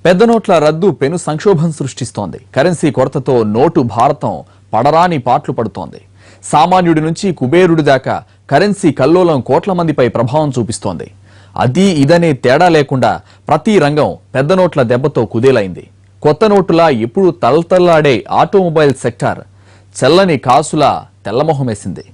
పెద్ద నోట్ల రద్దు పెను సంక్షోభం సృష్టిస్తోంది. కరెన్సీ కొరతతో నోటు భారతం పడరాని పాట్లు పడుతోంది. సామాన్యుడి నుంచి కుబేరుడి దాకా కరెన్సీ కల్లోలం కోట్ల మందిపై ప్రభావం చూపిస్తోంది. అది ఇదనే తేడా లేకుండా ప్రతి రంగం పెద్ద నోట్ల దెబ్బతో కుదేలైంది. కొత్త నోటులా ఎప్పుడు తలతల్లాడే ఆటోమొబైల్ సెక్టార్ చల్లని కాసులా తెల్లమొహమేసింది.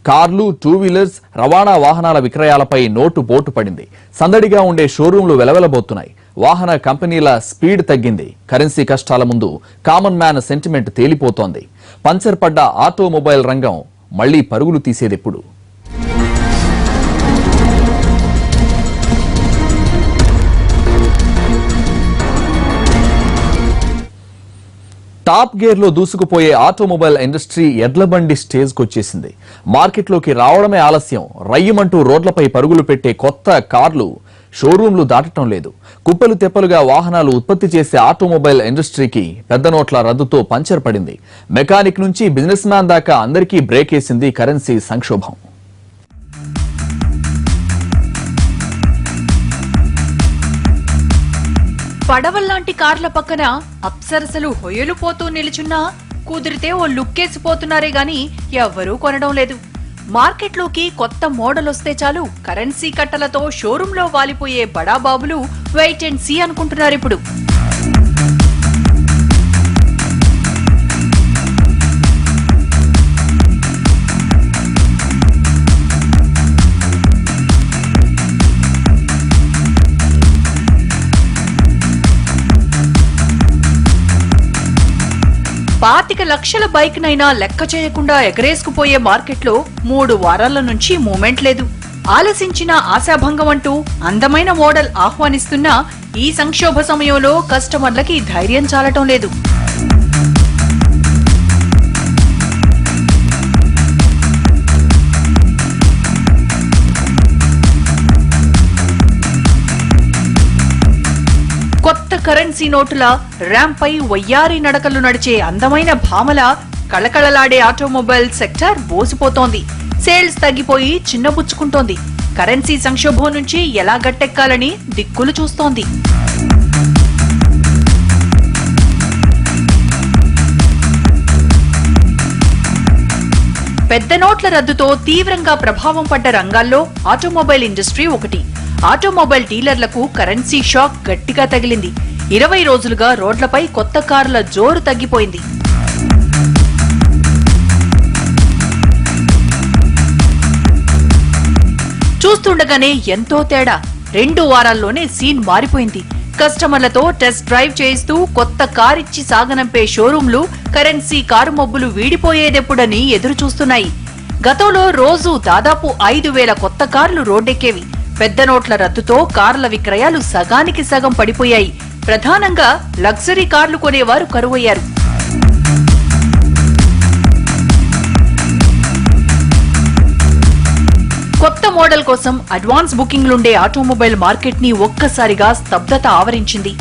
కార్లు, టూ వీలర్స్, రవాణా వాహనాల విక్రయాలపై నోటు పోటు పడింది. సందడిగా ఉండే షోరూంలు వెలవెలబోతున్నాయి. వాహన కంపెనీల స్పీడ్ తగ్గింది. కరెన్సీ కష్టాల ముందు కామన్ మ్యాన్ సెంటిమెంట్ తేలిపోతోంది. పంచర్ పడ్డ ఆటోమొబైల్ రంగం మళ్లీ పరుగులు తీసేదెప్పుడు? టాప్ గేర్ లో దూసుకుపోయే ఆటోమొబైల్ ఇండస్ట్రీ ఎడ్లబండి స్టేజ్ కొచ్చేసింది. మార్కెట్లోకి రావడమే ఆలస్యం. రయ్యమంటూ రోడ్లపై పరుగులు పెట్టే కొత్త కార్లు షోరూంలు దాటడం లేదు. కుప్పలు తెప్పలుగా వాహనాలు ఉత్పత్తి చేసే ఆటోమొబైల్ ఇండస్ట్రీకి పెద్ద నోట్ల రద్దుతో పంచర్ పడింది. మెకానిక్ నుంచి బిజినెస్ మ్యాన్ దాకా అందరికీ బ్రేక్ వేసింది కరెన్సీ సంక్షోభం. పడవల్లాంటి కార్ల పక్కన అప్సరసలు హొయలు పోతూ నిలుచున్నా కుదిరితే ఓ లుక్కేసిపోతున్నారే గాని ఎవ్వరూ కొనడం లేదు. మార్కెట్లోకి కొత్త మోడల్ వస్తే చాలు కరెన్సీ కట్టలతో షోరూంలో వాలిపోయే బడాబాబులు వెయిట్ అండ్ సీ అనుకుంటున్నారిప్పుడు. పాతిక లక్షల బైక్ నైనా లెక్క చేయకుండా ఎగరేసుకుపోయే మార్కెట్లో 3 వారాల నుంచి మూమెంట్ లేదు. ఆలసించిన ఆశాభంగం అంటూ అందమైన మోడల్ ఆహ్వానిస్తున్నా ఈ సంక్షోభ సమయంలో కస్టమర్లకి ధైర్యం చాలటం లేదు. కొత్త కరెన్సీ నోటుల ర్యాంప్ పై వయ్యారి నడకలు నడిచే అందమైన భామల కళకళలాడే ఆటోమొబైల్ సెక్టర్ బోసిపోతోంది. సేల్స్ తగ్గిపోయి చిన్నబుచ్చుకుంటోంది. కరెన్సీ సంక్షోభం నుంచి ఎలా గట్టెక్కాలని దిక్కులు చూస్తోంది. పెద్ద నోట్ల రద్దుతో తీవ్రంగా ప్రభావం పడ్డ రంగాల్లో ఆటోమొబైల్ ఇండస్ట్రీ ఒకటి. ఆటోమొబైల్ డీలర్లకు కరెన్సీ షాక్ గట్టిగా తగిలింది. 20 రోజులుగా రోడ్లపై కొత్త కార్ల జోరు తగ్గిపోయింది. చూస్తుండగానే ఎంతో తేడా. 2 వారాల్లోనే సీన్ మారిపోయింది. కస్టమర్లతో టెస్ట్ డ్రైవ్ చేయిస్తూ కొత్త కారిచ్చి సాగనంపే షోరూంలు కరెన్సీ కారు మబ్బులు వీడిపోయేదెప్పుడని ఎదురు చూస్తున్నాయి. గతంలో రోజు దాదాపు 5,000 కొత్త కార్లు రోడ్డెక్కేవి. పెద్ద నోట్ల రద్దుతో కార్ల విక్రయాలు సగానికి సగం పడిపోయాయి. ప్రధానంగా లగ్జరీ కార్లు కొనేవారు కరువయ్యారు. కొత్త మోడల్ కోసం అడ్వాన్స్ బుకింగ్లుండే ఆటోమొబైల్ మార్కెట్ ని ఒక్కసారిగా స్తబ్దత ఆవరించింది.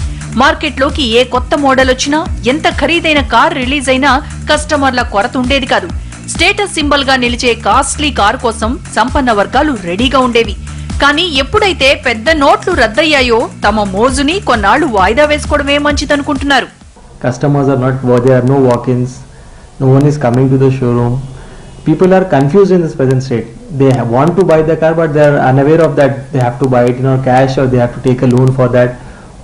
మార్కెట్లోకి ఏ కొత్త మోడల్ వచ్చినా, ఎంత ఖరీదైన కార్ రిలీజ్ అయినా కస్టమర్ల కొరత ఉండేది కాదు. స్టేటస్ సింబల్ గా నిలిచే కాస్ట్లీ కారు కోసం సంపన్న వర్గాలు రెడీగా ఉండేవి. కానీ ఎప్పుడైతే పెద్ద నోట్లు రద్దయ్యాయో తమ మోజుని కొన్నాళ్లు వాయిదా వేసుకోవడమే మంచిదనుకుంటున్నారు. Customers are not, there are no walk-ins, no one is coming to the showroom. People are confused in this present state. They want to buy the car but they are unaware of that. They have to buy it in cash or they have to take a loan for that.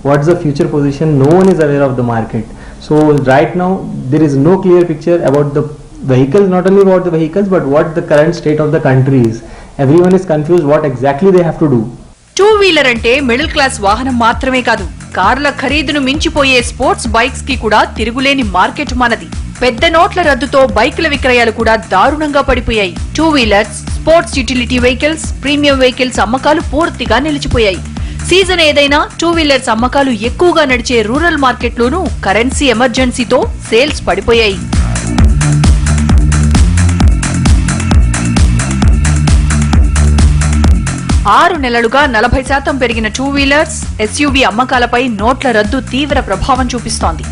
What's the future position? No one is aware of the market. So right now there is no clear picture about the vehicles, not only about the vehicles but what the current state of the country is. Everyone is confused what exactly they have to do. Two wheeler అంటే middle class వాహనం మాత్రమే కాదు, కార్ల ఖరీదును మించిపోయే sports bikes కి కూడా తిరుగులేని market మనది. పెద్ద నోట్ల రద్దుతో బైకుల విక్రయాలు కూడా దారుణంగా పడిపోయాయి. Two wheelers, sports utility vehicles, premium vehicles అమ్మకాలు పూర్తిగా నిలిచిపోయాయి. సీజన్ ఏదైనా టూ వీలర్స్ అమ్మకాలు ఎక్కువగా నడిచే రూరల్ మార్కెట్లోనూ కరెన్సీ ఎమర్జెన్సీతో సేల్స్ పడిపోయాయి. 6 నెలలుగా 40% పెరిగిన టూ వీలర్స్, ఎస్యూవీ అమ్మకాలపై నోట్ల రద్దు తీవ్ర ప్రభావం చూపిస్తోంది.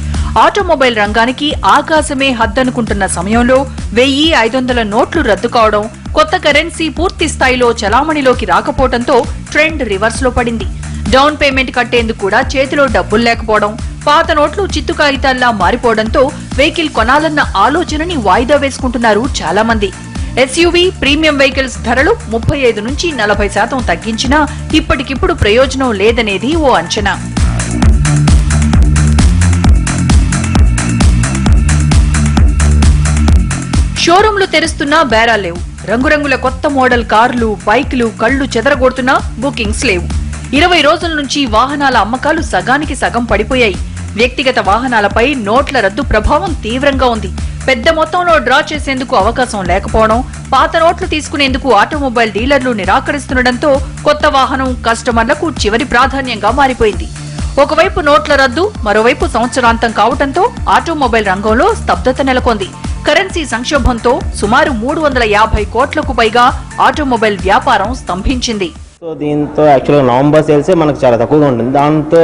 ఆటోమొబైల్ రంగానికి ఆకాశమే హద్దనుకుంటున్న సమయంలో 1,500 నోట్లు రద్దు కావడం, కొత్త కరెన్సీ పూర్తి స్థాయిలో చలామణిలోకి రాకపోవడంతో ట్రెండ్ రివర్స్ లో పడింది. డౌన్ పేమెంట్ కట్టేందుకు కూడా చేతిలో డబ్బులు లేకపోవడం, పాత నోట్లు చిత్తు కాగితాల్లా మారిపోవడంతో వెహికల్ కొనాలన్న ఆలోచనని వాయిదా వేసుకుంటున్నారు చాలా మంది. ఎస్యూవీ, ప్రీమియం వెహికల్స్ ధరలు 35 నుంచి 40% తగ్గించినా ఇప్పటికిప్పుడు ప్రయోజనం లేదనేది ఓ అంచనా. షోరూంలు తెరుస్తున్నా బేరాల్లేవు. రంగురంగుల కొత్త మోడల్ కార్లు, బైకులు కళ్లు చెదరగొడుతున్నా బుకింగ్స్ లేవు. 20 రోజుల నుంచి వాహనాల అమ్మకాలు సగానికి సగం పడిపోయాయి. వ్యక్తిగత వాహనాలపై నోట్ల రద్దు ప్రభావం తీవ్రంగా ఉంది. పెద్ద మొత్తంలో డ్రా చేసేందుకు అవకాశం లేకపోవడం, పాత నోట్లు తీసుకునేందుకు ఆటోమొబైల్ డీలర్లు నిరాకరిస్తుండటంతో కొత్త వాహనం కస్టమర్లకు చివరి ప్రాధాన్యంగా మారిపోయింది. ఒకవైపు నోట్ల రద్దు, మరోవైపు సంవత్సరాంతం కావడంతో ఆటోమొబైల్ రంగంలో స్తబ్దత నెలకొంది. కరెన్సీ సంక్షోభంతో సుమారు 350 కోట్లకు పైగా ఆటోమొబైల్ వ్యాపారం స్తంభించింది. సో దీంతో యాక్చువల్గా నవంబర్ సేల్సే మనకు చాలా తక్కువగా ఉంటుంది. దాంతో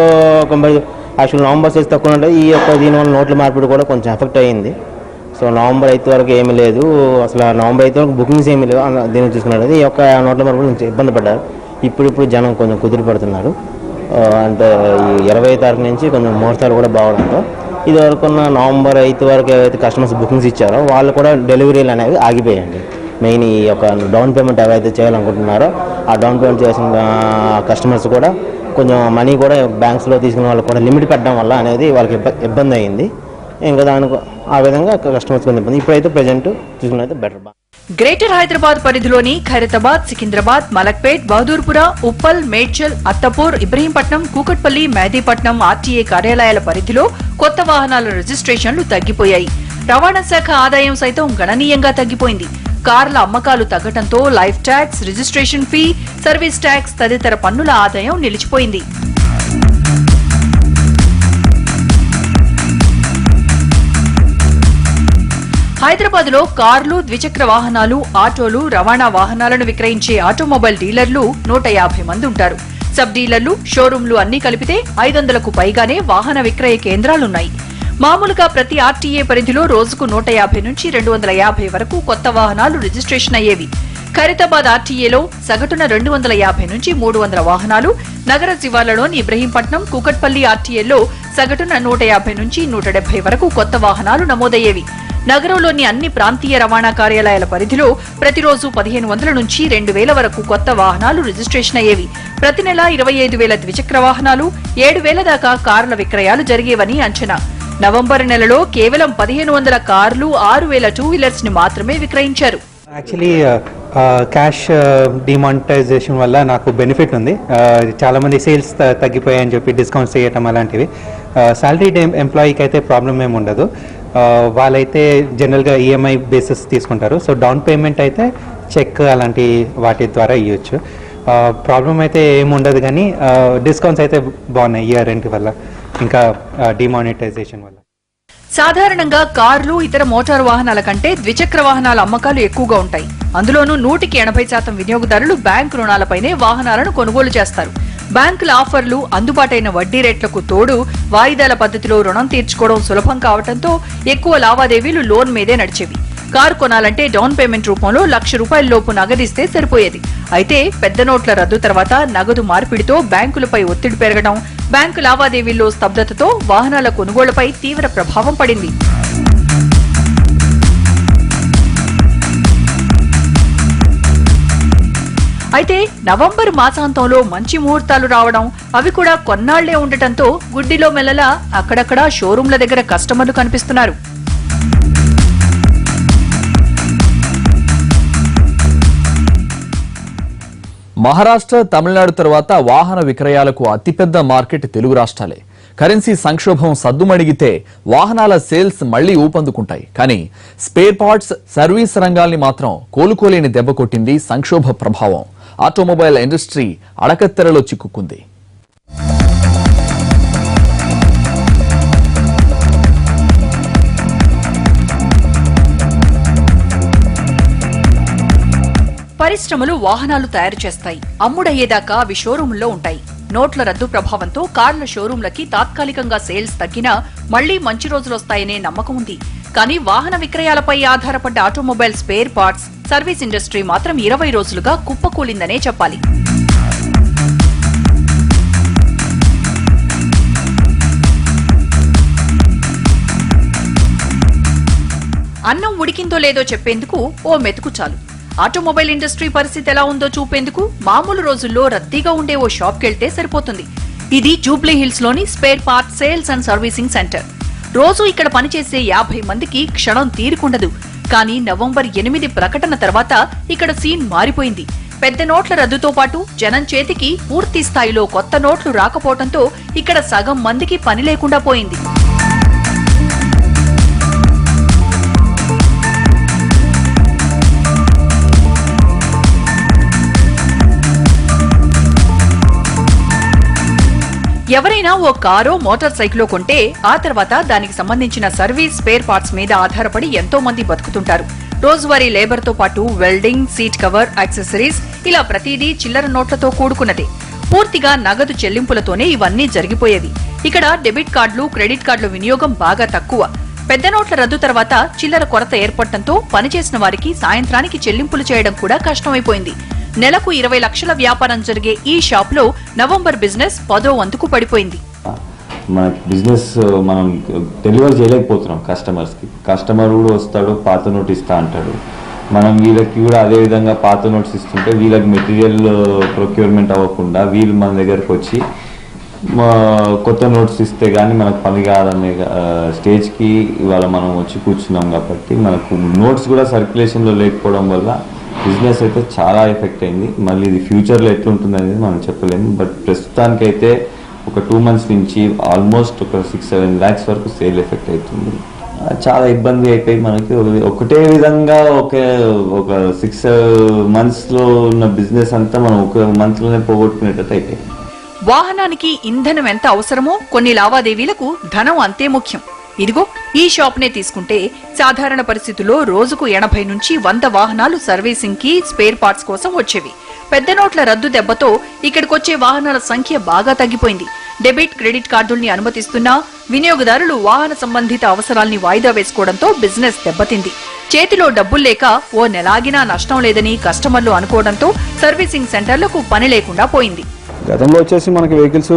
యాక్చువల్ నవంబర్ సేల్స్ తక్కువ ఉంటుంది. ఈ యొక్క దీనివల్ల నోట్ల మార్పిడి కూడా కొంచెం ఎఫెక్ట్ అయ్యింది. సో నవంబర్ 8 వరకు ఏమీ లేదు, అసలు నవంబర్ 8 వరకు బుకింగ్స్ ఏమీ లేవు. దీన్ని చూసుకున్నట్టు ఈ యొక్క నోట్ల మార్పిడి కొంచెం ఇబ్బంది పడ్డారు. ఇప్పుడు జనం కొంచెం కుదిరి పడుతున్నారు. అంటే ఈ 20వ తారీఖు నుంచి కొంచెం మోస్తాలు కూడా బాగడంతో ఇది వరకు ఉన్న నవంబర్ 8 వరకు ఏవైతే కస్టమర్స్ బుకింగ్స్ ఇచ్చారో వాళ్ళు కూడా డెలివరీలు అనేవి ఆగిపోయాయండి. మెయిన్ ఈ యొక్క డౌన్ పేమెంట్ ఏవైతే చేయాలనుకుంటున్నారో ఆ డౌన్ పేమెంట్ చేసిన కస్టమర్స్ కూడా కొంచెం మనీ కూడా బ్యాంక్స్లో తీసుకున్న వాళ్ళు కూడా లిమిట్ పెట్టడం వల్ల అనేది వాళ్ళకి ఇబ్బంది అయ్యింది. ఇంకా దానికి ఆ విధంగా కస్టమర్స్ కొంచెం ఇబ్బంది. ఇప్పుడైతే ప్రెజెంట్ చూసుకున్నైతే బెటర్. గ్రేటర్ హైదరాబాద్ పరిధిలోని ఖైరతాబాద్, సికింద్రాబాద్, మలక్పేట్, బహదూర్పుర, ఉప్పల్, మేడ్చల్, అత్తపూర్, ఇబ్రహీంపట్నం, కూకట్పల్లి, మెహదీపట్నం ఆర్టీఏ కార్యాలయాల పరిధిలో కొత్త వాహనాల రిజిస్ట్రేషన్లు తగ్గిపోయాయి. రవాణా శాఖ ఆదాయం సైతం గణనీయంగా తగ్గిపోయింది. కార్ల అమ్మకాలు తగ్గడంతో life tax, registration fee, service tax తదితర పన్నుల ఆదాయం నిలిచిపోయింది. హైదరాబాద్ లో కార్లు, ద్విచక్ర వాహనాలు, ఆటోలు, రవాణా వాహనాలను విక్రయించే ఆటోమొబైల్ డీలర్లు 150 మంది ఉంటారు. సబ్ డీలర్లు, షోరూంలు అన్ని కలిపితే 500కు పైగానే వాహన విక్రయ కేంద్రాలున్నాయి. మామూలుగా ప్రతి ఆర్టీఏ పరిధిలో రోజుకు 150 నుంచి 250 వరకు కొత్త వాహనాలు రిజిస్ట్రేషన్ అయ్యేవి. ఖైరతాబాద్ ఆర్టీఏలో సగటున 250 నుంచి 300 వాహనాలు, నగర శివార్లలోని ఇబ్రహీంపట్నం, కూకట్పల్లి ఆర్టీఏలో సగటున 150 నుంచి 170 వరకు కొత్త వాహనాలు నమోదయ్యేవి. నగరంలోని అన్ని ప్రాంతీయ రవాణా కార్యాలయాల పరిధిలో ప్రతిరోజు 1500 నుంచి 2000 వరకు కొత్త వాహనాలు రిజిస్ట్రేషన్ అయ్యేవి. ప్రతి నెల 25,000 ద్విచక్ర వాహనాలు, 7,000 దాకా కార్ల విక్రయాలు జరిగేవని అంచనా. నవంబర్ నెలలో కేవలం 1500 కార్లు, 6,000 టూ వీలర్స్ ని మాత్రమే విక్రయించారు. యాక్చువల్లీ క్యాష్ డిమానిటైజేషన్ వల్ల నాకు బెనిఫిట్ ఉంది. చాలామంది సేల్స్ తగ్గిపోయాయని చెప్పి డిస్కౌంట్స్ చేయటం అలాంటివి. సాలరీడ్ ఎంప్లాయీకి అయితే ప్రాబ్లం ఏమి ఉండదు. వాళ్ళైతే జనరల్గా ఈఎంఐ బేసిస్ తీసుకుంటారు. సో డౌన్ పేమెంట్ అయితే చెక్ అలాంటి వాటి ద్వారా ఇవ్వచ్చు. ప్రాబ్లం అయితే ఏముండదు, కానీ డిస్కౌంట్స్ అయితే బాగున్నాయి ఇయర్ ఎండ్ వల్ల, ఇంకా డిమానిటైజేషన్ వల్ల. సాధారణంగా కార్లు, ఇతర మోటారు వాహనాల కంటే ద్విచక్ర వాహనాల అమ్మకాలు ఎక్కువగా ఉంటాయి. అందులోనూ 100% వినియోగదారులు బ్యాంకు రుణాలపైనే వాహనాలను కొనుగోలు చేస్తారు. బ్యాంకుల ఆఫర్లు, అందుబాటైన వడ్డీ రేట్లకు తోడు వాయిదాల పద్ధతిలో రుణం తీర్చుకోవడం సులభం కావడంతో ఎక్కువ లావాదేవీలు లోన్ మీదే నడిచేవి. కారు కొనాలంటే డౌన్ పేమెంట్ రూపంలో ₹1,00,000 లోపు నగదిస్తే సరిపోయేది. అయితే పెద్ద నోట్ల రద్దు తర్వాత నగదు మార్పిడితో బ్యాంకులపై ఒత్తిడి పెరగడం, బ్యాంకు లావాదేవీల్లో స్తబ్దతతో వాహనాల కొనుగోళ్లపై తీవ్ర ప్రభావం పడింది. అయితే నవంబర్ మాసాంతంలో మంచి ముహూర్తాలు రావడం, అవి కూడా కొన్నాళ్లే ఉండటంతో గుడ్డిలో మెల్లలా అక్కడక్కడా షోరూంల దగ్గర కస్టమర్లు కనిపిస్తున్నారు. మహారాష్ట్ర, తమిళనాడు తర్వాత వాహన విక్రయాలకు అతిపెద్ద మార్కెట్ తెలుగు రాష్ట్రాలే. కరెన్సీ సంక్షోభం సద్దుమణిగితే వాహనాల సేల్స్ మళ్లీ ఊపందుకుంటాయి. కానీ స్పేర్ పార్ట్స్, సర్వీస్ రంగాల్ని మాత్రం కోలుకోలేని దెబ్బ కొట్టింది సంక్షోభ ప్రభావం. ఆటోమొబైల్ ఇండస్ట్రీ అడకత్తెరలో చిక్కుకుంది. పరిశ్రమలు వాహనాలు తయారు చేస్తాయి. అమ్ముడయ్యేదాకా అవి షోరూంల్లో ఉంటాయి. నోట్ల రద్దు ప్రభావంతో కార్ల షోరూంలకి తాత్కాలికంగా సేల్స్ తగ్గినా మళ్లీ మంచి రోజులొస్తాయనే నమ్మకం ఉంది. కానీ వాహన విక్రయాలపై ఆధారపడ్డ automobile spare parts, service industry మాత్రం 20 రోజులుగా కుప్పకూలిందనే చెప్పాలి. అన్నం ఉడికిందో లేదో చెప్పేందుకు ఓ మెతుకు చాలు. ఆటోమొబైల్ ఇండస్ట్రీ పరిస్థితి ఎలా ఉందో చూపేందుకు మామూలు రోజుల్లో రద్దీగా ఉండే ఓ షాప్కెళ్తే సరిపోతుంది. ఇది జూబ్లీ హిల్స్ లోని spare part sales and servicing centre. రోజు ఇక్కడ పనిచేసే 50 మందికి క్షణం తీరుకుండదు. కానీ నవంబర్ 8 ప్రకటన తర్వాత ఇక్కడ సీన్ మారిపోయింది. పెద్ద నోట్ల రద్దుతో పాటు జనం చేతికి పూర్తి స్థాయిలో కొత్త నోట్లు రాకపోవడంతో ఇక్కడ సగం మందికి పని లేకుండా పోయింది. ఎవరైనా ఓ కారో మోటార్ సైకిలో కొంటే ఆ తర్వాత దానికి సంబంధించిన సర్వీస్ స్పేర్ పార్ట్స్ మీద ఆధారపడి ఎంతో మంది బతుకుతుంటారు. రోజువారీ లేబర్ తో పాటు వెల్డింగ్, సీట్ కవర్, యాక్సెసరీస్ ఇలా ప్రతిదీ చిల్లర నోట్లతో కూడుకున్నదే. పూర్తిగా నగదు చెల్లింపులతోనే ఇవన్నీ జరిగిపోయేవి. ఇక్కడ డెబిట్ కార్డులు, క్రెడిట్ కార్డుల వినియోగం బాగా తక్కువ. పెద్ద నోట్ల రద్దు తర్వాత చిల్లర కొరత ఏర్పడటంతో పనిచేసిన వారికి సాయంత్రానికి చెల్లింపులు చేయడం కూడా కష్టమైపోయింది. నెలకు 20 లక్షల వ్యాపారం జరిగే ఈ షాప్ లో నవంబర్ బిజినెస్ 10వ వంతుకు పడిపోయింది. మన బిజినెస్ మనం డెలివర్ చేయలేకపోతున్నాం కస్టమర్స్కి. కస్టమర్ కూడా వస్తాడు, పాత నోట్ ఇస్తా అంటాడు. మనం వీళ్ళకి కూడా అదే విధంగా పాత నోట్స్ ఇస్తుంటే వీళ్ళకి మెటీరియల్ ప్రొక్యూర్మెంట్ అవ్వకుండా వీళ్ళు మన దగ్గరకు వచ్చి కొత్త నోట్స్ ఇస్తే కానీ మనకు పని కాదనే స్టేజ్కి ఇవాళ మనం వచ్చి కూర్చున్నాం. కాబట్టి మనకు నోట్స్ కూడా సర్క్యులేషన్లో లేకపోవడం వల్ల బిజినెస్ అయితే చాలా ఎఫెక్ట్ అయింది. మళ్ళీ ఇది ఫ్యూచర్లో ఎట్లుంటుంది అనేది మనం చెప్పలేము. బట్ ప్రస్తుతానికైతే ఒక 2 months నుంచి ఆల్మోస్ట్ ఒక 6-7 lakhs వరకు సేల్ ఎఫెక్ట్ అవుతుంది. చాలా ఇబ్బంది అయిపోయి మనకి ఒకటే విధంగా ఒక 6 monthsలో ఉన్న బిజినెస్ అంతా మనం ఒక మంత్లోనే పోగొట్టుకునేటట్టు అయిపోయింది. వాహనానికి ఇంధనం ఎంత అవసరమో కొన్ని లావాదేవీలకు ధనం అంతే ముఖ్యం. ఇదిగో ఈ షాప్ నే తీసుకుంటే సాధారణ పరిస్థితుల్లో రోజుకు 80 నుంచి 100 వాహనాలు సర్వీసింగ్ కి, స్పేర్ పార్ట్స్ కోసం వచ్చేవి. పెద్ద నోట్ల రద్దు దెబ్బతో ఇక్కడికొచ్చే వాహనాల సంఖ్య బాగా తగ్గిపోయింది. డెబిట్, క్రెడిట్ కార్డుల్ని అనుమతిస్తున్నా వినియోగదారులు వాహన సంబంధిత అవసరాల్ని వాయిదా వేసుకోవడంతో బిజినెస్ దెబ్బతింది. చేతిలో డబ్బులు లేక ఓ నెలాగినా నష్టం లేదని కస్టమర్లు అనుకోవడంతో సర్వీసింగ్ సెంటర్లకు పని లేకుండా పోయింది. గతంలో వచ్చేసి మనకి వెహికల్స్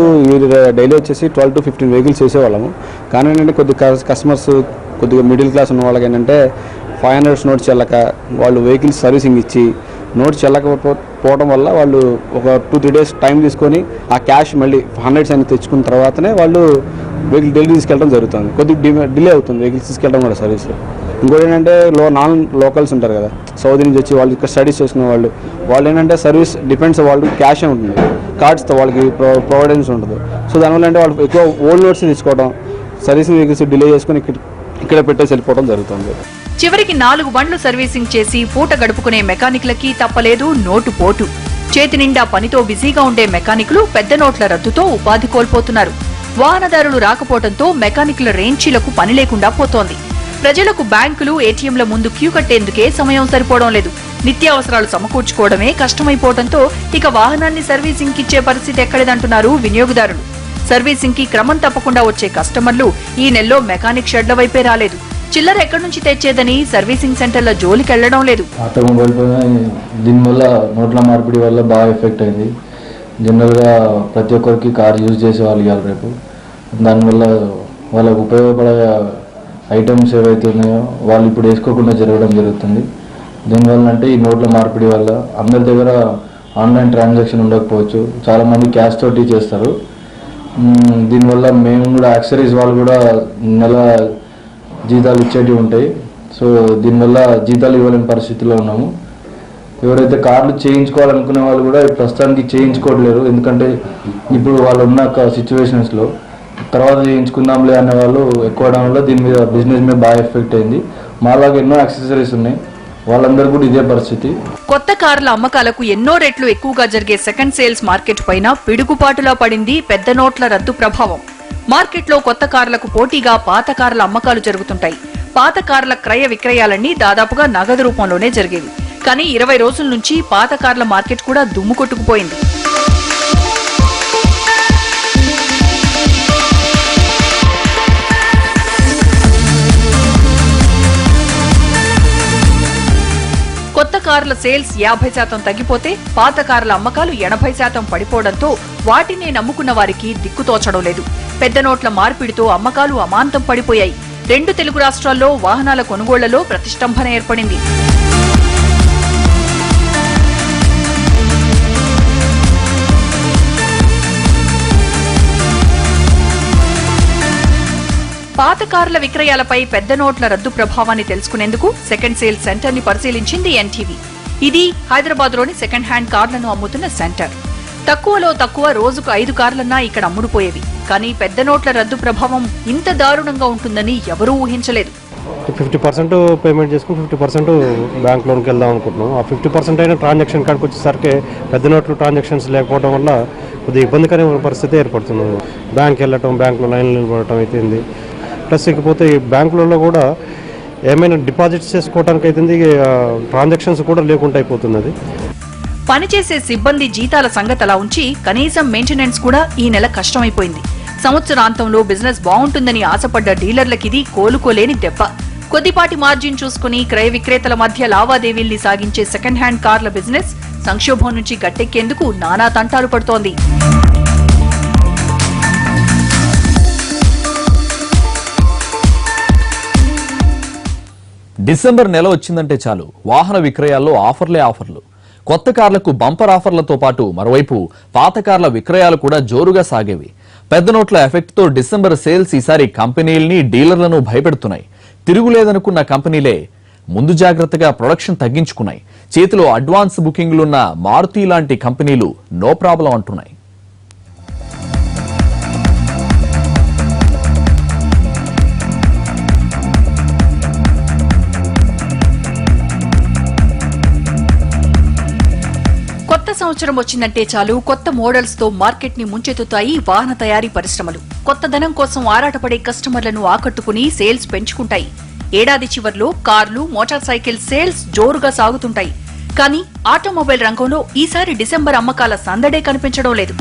డైలీ వచ్చేసి 12 to 15 వెహికల్స్ వేసేవాళ్ళము. కానీ ఏంటంటే కొద్దిగా కస్టమర్స్ కొద్దిగా మిడిల్ క్లాస్ ఉన్న వాళ్ళకి ఏంటంటే 500 నోట్స్ చెల్లక వాళ్ళు వెహికల్స్ సర్వీసింగ్ ఇచ్చి నోట్స్ చెల్లకపోవడం వల్ల వాళ్ళు ఒక 2-3 days టైం తీసుకొని ఆ క్యాష్ మళ్ళీ 100s అని తెచ్చుకున్న తర్వాతనే వాళ్ళు వెహికల్ ఢిల్లీ తీసుకెళ్ళడం జరుగుతుంది. కొద్దిగా డిలే అవుతుంది వెహికల్స్ తీసుకెళ్ళడం కూడా సర్వీస్. ఇంకోటి ఏంటంటే నాన్ లోకల్స్ ఉంటారు కదా, సౌదీ నుంచి వచ్చి వాళ్ళు ఇక్కడ స్టడీస్ చేసుకునే వాళ్ళు ఏంటంటే సర్వీస్ డిపెండ్స్ వాళ్ళు క్యాషే ఉంటుంది, కార్డ్స్తో వాళ్ళకి ప్రొవైడెన్స్ ఉండదు. సో దానివల్ల అంటే వాళ్ళు ఎక్కువ ఓల్డ్ నోట్స్ తీసుకోవడం, సర్వీసింగ్ వెహికల్స్ డిలే చేసుకుని ఇక్కడ పెట్టేసి వెళ్ళిపోవడం జరుగుతుంది. చివరికి 4 బండ్లు సర్వీసింగ్ చేసి పూట గడుపుకునే మెకానిక్లకి తప్పలేదు నోటు పోటు. చేతి నిండా పనితో బిజీగా ఉండే మెకానిక్లు పెద్ద నోట్ల రద్దుతో ఉపాధి కోల్పోతున్నారు. వాహనదారులు రాకపోవడంతో మెకానిక్ల రేంచీలకు పని లేకుండా పోతోంది. ప్రజలకు బ్యాంకులు, ఏటీఎంల ముందు క్యూ కట్టేందుకే సమయం సరిపోవడం లేదు. నిత్యావసరాలు సమకూర్చుకోవడమే కష్టమైపోవడంతో ఇక వాహనాన్ని సర్వీసింగ్ కిచ్చే పరిస్థితి ఎక్కడిదంటున్నారు వినియోగదారులు. సర్వీసింగ్ కి క్రమం తప్పకుండా వచ్చే కస్టమర్లు ఈ నెలలో మెకానిక్ షెడ్ల వైపే రాలేదు. చిల్లర ఎక్కడి నుంచి తెచ్చేదని సర్వీసింగ్ సెంటర్ల జోలికెళ్లడం లేదు. ఆటోమొబైల్ దీనివల్ల నోట్ల మార్పిడి వల్ల బాగా ఎఫెక్ట్ అయింది. జనరల్గా ప్రతి ఒక్కరికి కార్ యూజ్ చేసే వాళ్ళు ఇవాళ రేపు దానివల్ల వాళ్ళకు ఉపయోగపడే ఐటమ్స్ ఏవైతే ఉన్నాయో వాళ్ళు ఇప్పుడు వేసుకోకుండా జరగడం జరుగుతుంది. దీనివల్ల అంటే ఈ నోట్ల మార్పిడి వల్ల అందరి దగ్గర ఆన్లైన్ ట్రాన్సాక్షన్ ఉండకపోవచ్చు, చాలామంది క్యాష్ తోటి చేస్తారు. దీనివల్ల మేము కూడా యాక్సరీస్ వాళ్ళు కూడా నెల జీతాలు ఇచ్చేటివి ఉంటాయి. సో దీనివల్ల జీతాలు ఇవ్వలేని పరిస్థితిలో ఉన్నాము. ఎవరైతే కార్లు చేయించుకోవాలనుకునే వాళ్ళు కూడా ప్రస్తుతానికి చేయించుకోవట్లేరు. ఎందుకంటే ఇప్పుడు వాళ్ళు ఉన్న సిచ్యువేషన్స్లో తర్వాత చేయించుకుందాంలే అనే వాళ్ళు ఎక్కువ అవడం వల్ల దీని మీద బిజినెస్ మీద బాగా ఎఫెక్ట్ అయింది. మాలాగా ఎన్నో యాక్సెసరీస్ ఉన్నాయి, వాళ్ళందరూ కూడా ఇదే పరిస్థితి. కొత్త కార్ల అమ్మకాలకు ఎన్నో రెట్లు ఎక్కువగా జరిగే సెకండ్ సేల్స్ మార్కెట్ పైన పిడుగుపాటులా పడింది పెద్ద నోట్ల రద్దు ప్రభావం. మార్కెట్లో కొత్త కార్లకు పోటీగా పాత కార్ల అమ్మకాలు జరుగుతుంటాయి. పాత కార్ల క్రయ విక్రయాలన్నీ దాదాపుగా నగదు రూపంలోనే జరిగేవి. కానీ 20 రోజుల నుంచి పాత కార్ల మార్కెట్ కూడా దుమ్ము కొట్టుకుపోయింది. కొత్త కార్ల సేల్స్ 50% తగ్గిపోతే పాత కార్ల అమ్మకాలు 80% పడిపోవడంతో వాటినే నమ్ముకున్న వారికి దిక్కుతోచడం లేదు. పెద్ద నోట్ల మార్పిడితో అమ్మకాలు అమాంతం పడిపోయాయి. రెండు తెలుగు రాష్ట్రాల్లో వాహనాల కొనుగోళ్లలో ప్రతిష్టంభన ఏర్పడింది. పాత కార్ల విక్రయాలపై పెద్ద నోట్ల రద్దు ప్రభావాన్ని తెలుసుకునేందుకు సెకండ్ సేల్ సెంటర్ ని పరిశీలించింది ఎన్టీవీ. ఇది హైదరాబాద్ లోని సెకండ్ హ్యాండ్ కార్లను అమ్ముతున్న సెంటర్. తక్కువలో తక్కువ రోజుకు 5 కార్లన్నా ఇక్కడ అమ్ముడుపోయేవి. కానీ పెద్ద నోట్ల రద్దు ప్రభావం ఇంత దారుణంగా ఉంటుందని ఎవరూ ఊహించలేదు. 50% పేమెంట్ చేసుకుని 50% బ్యాంక్ లోన్కి వెళ్దాం అనుకుంటున్నాం. ఆ 50% అయిన ట్రాన్సాక్షన్ కాడికి వచ్చేసరికి పెద్ద నోట్లు ట్రాన్సాక్షన్స్ లేకపోవడం వల్ల కొద్దిగా ఇబ్బందికరమైన పరిస్థితి ఏర్పడుతుంది. బ్యాంక్ వెళ్ళటం, బ్యాంకులో లైన్లు నిలబడటం అయిపోయింది. ప్లస్ ఇకపోతే ఈ బ్యాంకులలో కూడా ఏమైనా డిపాజిట్స్ చేసుకోవడానికి అయితే ట్రాన్సాక్షన్స్ కూడా లేకుండా అయిపోతున్నది. పనిచేసే సిబ్బంది జీతాల సంగతలా ఉంచి కనీసం మెయింటెనెన్స్ కూడా ఈ నెల కష్టమైపోయింది. సంవత్సరాంతంలో బిజినెస్ బాగుంటుందని ఆశపడ్డ డీలర్లకిది కోలుకోలేని దెబ్బ. కొద్దిపాటి మార్జిన్ చూసుకుని క్రయ విక్రేతల మధ్య లావాదేవీల్ని సాగించే సెకండ్ హ్యాండ్ కార్ల బిజినెస్ సంక్షోభం నుంచి గట్టెక్కేందుకు నానా తంటాలు పడుతోంది. డిసెంబర్ నెల వచ్చిందంటే చాలు వాహన విక్రయాల్లో ఆఫర్లు. కొత్త కార్లకు బంపర్ ఆఫర్లతో పాటు మరోవైపు పాత కార్ల విక్రయాలు కూడా జోరుగా సాగేవి. పెద్ద నోట్ల ఎఫెక్ట్ తో డిసెంబర్ సేల్స్ ఈసారి కంపెనీల్ని, డీలర్లను భయపెడుతున్నాయి. తిరుగులేదనుకున్న కంపెనీలే ముందు జాగ్రత్తగా ప్రొడక్షన్ తగ్గించుకున్నాయి. చేతిలో అడ్వాన్స్ బుకింగ్లున్న మారుతి లాంటి కంపెనీలు నో ప్రాబ్లం అంటున్నాయి. కొత్త సంవత్సరం వచ్చిందంటే చాలు కొత్త మోడల్స్ తో మార్కెట్ ని ముంచెత్తుతాయి వాహన తయారీ పరిశ్రమలు. కొత్తదనం కోసం ఆరాటపడే కస్టమర్లను ఆకట్టుకుని సేల్స్ పెంచుకుంటాయి. ఏడాది చివర్లో కార్లు, మోటార్ సైకిల్ సేల్స్ జోరుగా సాగుతుంటాయి. కానీ ఆటోమొబైల్ రంగంలో ఈసారి డిసెంబర్ అమ్మకాల సందడే కనిపించడం లేదు.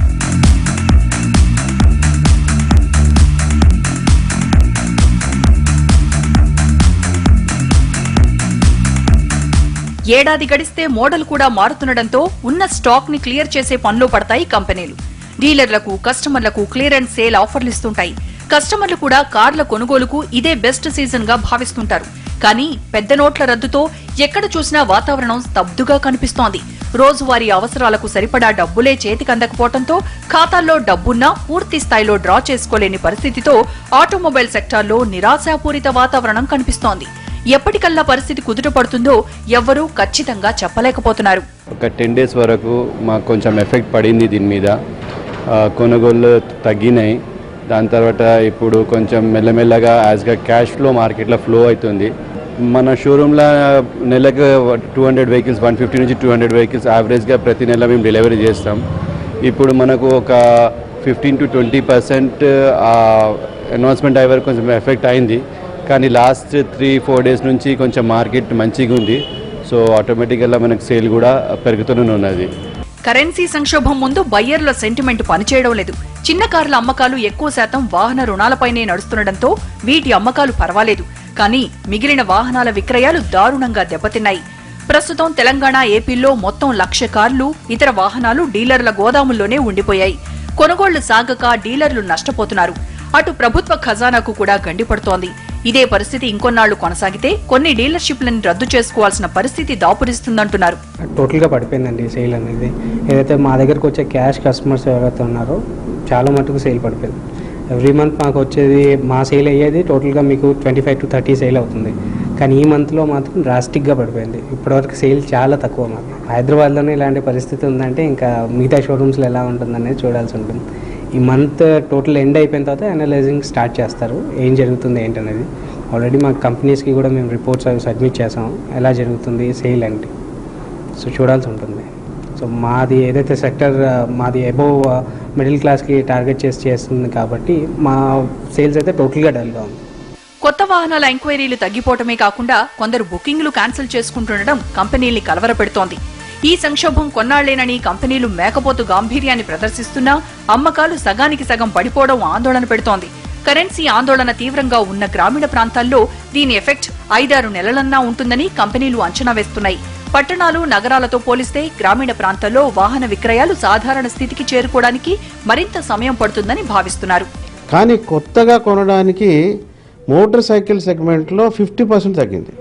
ఏడాది గడిస్తే మోడల్ కూడా మారుతుండటంతో ఉన్న స్టాక్ ని క్లియర్ చేసే పనిలో పడతాయి కంపెనీలు. డీలర్లకు, కస్టమర్లకు క్లియరెన్స్ సేల్ ఆఫర్లు ఇస్తుంటాయి. కస్టమర్లు కూడా కార్ల కొనుగోలుకు ఇదే బెస్ట్ సీజన్ గా భావిస్తుంటారు. కానీ పెద్ద నోట్ల రద్దుతో ఎక్కడ చూసినా వాతావరణం స్తబ్దుగా కనిపిస్తోంది. రోజువారీ అవసరాలకు సరిపడా డబ్బులే చేతికందకపోవడంతో ఖాతాల్లో డబ్బున్నా పూర్తి స్థాయిలో డ్రా చేసుకోలేని పరిస్థితితో ఆటోమొబైల్ సెక్టార్లో నిరాశాపూరిత వాతావరణం కనిపిస్తోంది. ఎప్పటికల్లా పరిస్థితి కుదుట పడుతుందో ఎవ్వరూ ఖచ్చితంగా చెప్పలేకపోతున్నారు. ఒక 10 days వరకు మాకు కొంచెం ఎఫెక్ట్ పడింది దీని మీద. కొనుగోళ్ళు తగ్గినాయి. దాని తర్వాత ఇప్పుడు కొంచెం మెల్లమెల్లగా యాజ్గా క్యాష్ ఫ్లో మార్కెట్లో ఫ్లో అవుతుంది. మన షోరూంలో నెలకు 200 వెహికల్స్, 150 నుంచి 200 వెహికల్స్ యావరేజ్గా ప్రతి నెల మేము డెలివరీ చేస్తాం. ఇప్పుడు మనకు ఒక 15 to 20% అనౌన్స్మెంట్ అయ్యే వరకు కొంచెం ఎఫెక్ట్ అయింది. కానీ లాస్ట్ 3-4 days నుంచి కొంచెం మార్కెట్ మంచిగా ఉంది. సో ఆటోమేటిక్గా మనకు సేల్ కూడా పెరుగుతూనే ఉన్నది. కరెన్సీ సంక్షోభం ముందు బయ్యర్ల సెంటిమెంట్ పనిచేయడం లేదు. చిన్న కార్ల అమ్మకాలు ఎక్కువ శాతం వాహన రుణాలపైనే నడుస్తుండటంతో వీటి అమ్మకాలు పర్వాలేదు. కానీ మిగిలిన వాహనాల విక్రయాలు దారుణంగా దెబ్బతిన్నాయి. ప్రస్తుతం తెలంగాణ, ఏపీల్లో మొత్తం 1,00,000 కార్లు, ఇతర వాహనాలు డీలర్ల గోదాముల్లోనే ఉండిపోయాయి. కొనుగోళ్లు సాగక డీలర్లు నష్టపోతున్నారు. అటు ప్రభుత్వ ఖజానాకు కూడా గండిపడుతోంది. ఇదే పరిస్థితి ఇంకొన్నాళ్లు కొనసాగితే కొన్ని డీలర్షిప్లను రద్దు చేసుకోవాల్సిన పరిస్థితి దాపురిస్తుందంటున్నారు. టోటల్గా పడిపోయిందండి సేల్ అనేది. ఏదైతే మా దగ్గరకు వచ్చే క్యాష్ కస్టమర్స్ ఎవరైతే ఉన్నారో చాలా మటుకు సేల్ పడిపోయింది. ఎవ్రీ మంత్ మాకు వచ్చేది, మా సేల్ అయ్యేది టోటల్గా మీకు 25 to 30 సేల్ అవుతుంది. కానీ ఈ మంత్లో మాత్రం డ్రాస్టిక్గా పడిపోయింది. ఇప్పటివరకు సేల్ చాలా తక్కువ. మాకు హైదరాబాద్లోనే ఇలాంటి పరిస్థితి ఉందంటే ఇంకా మిగతా షోరూమ్స్లో ఎలా ఉంటుందనేది చూడాల్సి ఉంటుంది. ఈ మంత్ టోటల్ ఎండ్ అయిపోయిన తర్వాత అనలైజింగ్ స్టార్ట్ చేస్తారు, ఏం జరుగుతుంది ఏంటనేది. ఆల్రెడీ మా కంపెనీస్కి కూడా మేము రిపోర్ట్స్ అవి సబ్మిట్ చేసాం, ఎలా జరుగుతుంది సేల్ అంటే. సో చూడాల్సి ఉంటుంది. సో మాది ఏదైతే సెక్టర్ మాది అబోవ్ మిడిల్ క్లాస్కి టార్గెట్ చేస్తుంది కాబట్టి మా సేల్స్ అయితే టోటల్గా డల్గా ఉంది. కొత్త వాహనాల ఎంక్వైరీలు తగ్గిపోవటమే కాకుండా కొందరు బుకింగ్లు క్యాన్సిల్ చేసుకుంటుండటం కంపెనీల్ని కలవరపెడుతోంది. ఈ సంక్షోభం కొన్నాళ్లేనని కంపెనీలు మేకపోతు గాంభీర్యాన్ని ప్రదర్శిస్తున్నా అమ్మకాలు సగానికి సగం పడిపోవడం ఆందోళన పెడుతోంది. కరెన్సీ ఆందోళన తీవ్రంగా ఉన్న గ్రామీణ ప్రాంతాల్లో దీని ఎఫెక్ట్ 5-6 నెలలన్నా ఉంటుందని కంపెనీలు అంచనా వేస్తున్నాయి. పట్టణాలు, నగరాలతో పోలిస్తే గ్రామీణ ప్రాంతాల్లో వాహన విక్రయాలు సాధారణ స్థితికి చేరుకోవడానికి మరింత సమయం పడుతుందని భావిస్తున్నారు. కానీ కొత్తగా కొనడానికి మోటార్ సైకిల్ సెగ్మెంట్లో 50% తగ్గింది.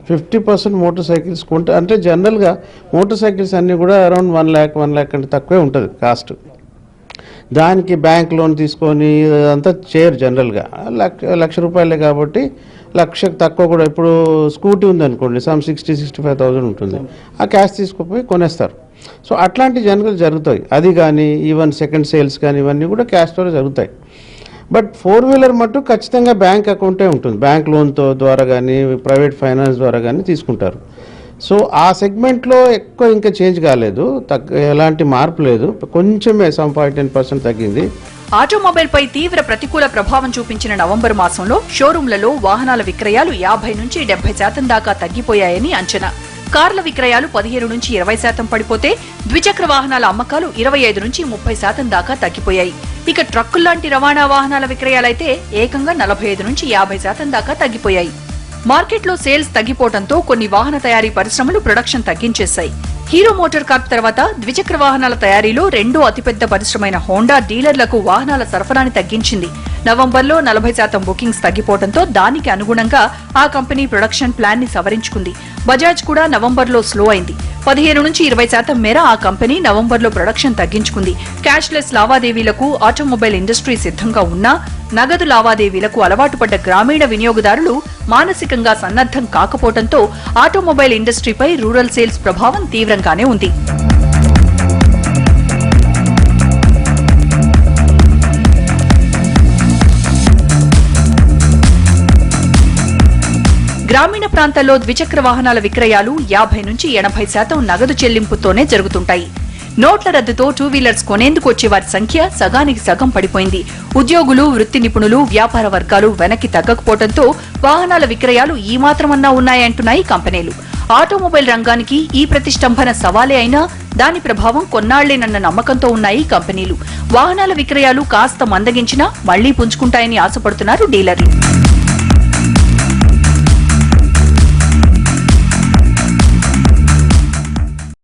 50% మోటార్ సైకిల్స్ కొంటే, అంటే జనరల్గా మోటార్ సైకిల్స్ అన్నీ కూడా అరౌండ్ 1 lakh అంటే తక్కువే ఉంటుంది కాస్ట్. దానికి బ్యాంక్ లోన్ తీసుకొని అంతా చేయరు జనరల్గా. ₹1,00,000 కాబట్టి 1,00,000 తక్కువ కూడా. ఇప్పుడు స్కూటీ ఉందనుకోండి, 60,000-65,000 ఉంటుంది, ఆ క్యాష్ తీసుకుపోయి కొనేస్తారు. సో అట్లాంటి జనరల్ జరుగుతాయి. అది కానీ ఈవెన్ సెకండ్ సేల్స్ కానీ ఇవన్నీ కూడా క్యాష్తో జరుగుతాయి. బట్ 4-wheeler మట్టు ఖచ్చితంగా బ్యాంక్ అకౌంటే ఉంటుంది. బ్యాంక్ లోన్తో ద్వారా కానీ ప్రైవేట్ ఫైనాన్స్ ద్వారా కానీ తీసుకుంటారు. సో ఆ సెగ్మెంట్లో ఎక్కువ ఇంకా చేంజ్ కాలేదు, ఎలాంటి మార్పు లేదు, కొంచెమే 10% తగ్గింది. ఆటోమొబైల్ పై తీవ్ర ప్రతికూల ప్రభావం చూపించిన నవంబర్ మాసంలో షోరూంలలో వాహనాల విక్రయాలు 50 నుంచి 70% దాకా తగ్గిపోయాయని అంచనా. కార్ల విక్రయాలు 15 నుంచి 20% పడిపోతే ద్విచక్ర వాహనాల అమ్మకాలు 25 నుంచి 30% దాకా తగ్గిపోయాయి. ఇక ట్రక్కుల్లాంటి రవాణా వాహనాల విక్రయాలైతే ఏకంగా 45 నుంచి 50% దాకా తగ్గిపోయాయి. మార్కెట్లో సేల్స్ తగ్గిపోవడంతో కొన్ని వాహన తయారీ పరిశ్రమలు ప్రొడక్షన్ తగ్గించేశాయి. హీరో మోటార్ కార్ప్ తర్వాత ద్విచక్ర వాహనాల తయారీలో రెండో అతిపెద్ద పరిశ్రమైన హోండా డీలర్లకు వాహనాల సరఫరాని తగ్గించింది. నవంబర్లో 40% బుకింగ్స్ తగ్గిపోవడంతో దానికి అనుగుణంగా ఆ కంపెనీ ప్రొడక్షన్ ప్లాన్ ని సవరించుకుంది. బజాజ్ కూడా నవంబర్లో స్లో అయింది. 15 నుంచి 20% మేర ఆ కంపెనీ నవంబర్లో ప్రొడక్షన్ తగ్గించుకుంది. క్యాష్లెస్ లావాదేవీలకు ఆటోమొబైల్ ఇండస్ట్రీ సిద్ధంగా ఉన్నా నగదు లావాదేవీలకు అలవాటు పడ్డ గ్రామీణ వినియోగదారులు మానసికంగా సన్నద్ధం కాకపోవడంతో ఆటోమొబైల్ ఇండస్ట్రీపై రూరల్ సేల్స్ ప్రభావం తీవ్రంగానే ఉంది. గ్రామీణ ప్రాంతాల్లో ద్విచక్ర వాహనాల విక్రయాలు 50 నుంచి 80% నగదు చెల్లింపుతోనే జరుగుతుంటాయి. నోట్ల రద్దుతో 2-వీలర్స్ కొనేందుకు వచ్చే వారి సంఖ్య సగానికి సగం పడిపోయింది. ఉద్యోగులు, వృత్తి నిపుణులు, వ్యాపార వర్గాలు వెనక్కి తగ్గకపోవడంతో వాహనాల విక్రయాలు ఈ మాత్రమన్నా ఉన్నాయంటున్నాయి కంపెనీలు. ఆటోమొబైల్ రంగానికి ఈ ప్రతిష్టంభన సవాలే అయినా దాని ప్రభావం కొన్నాళ్లేనన్న నమ్మకంతో ఉన్నాయి కంపెనీలు. వాహనాల విక్రయాలు కాస్త మందగించినా మళ్లీ పుంజుకుంటాయని ఆశపడుతున్నారు డీలర్లు.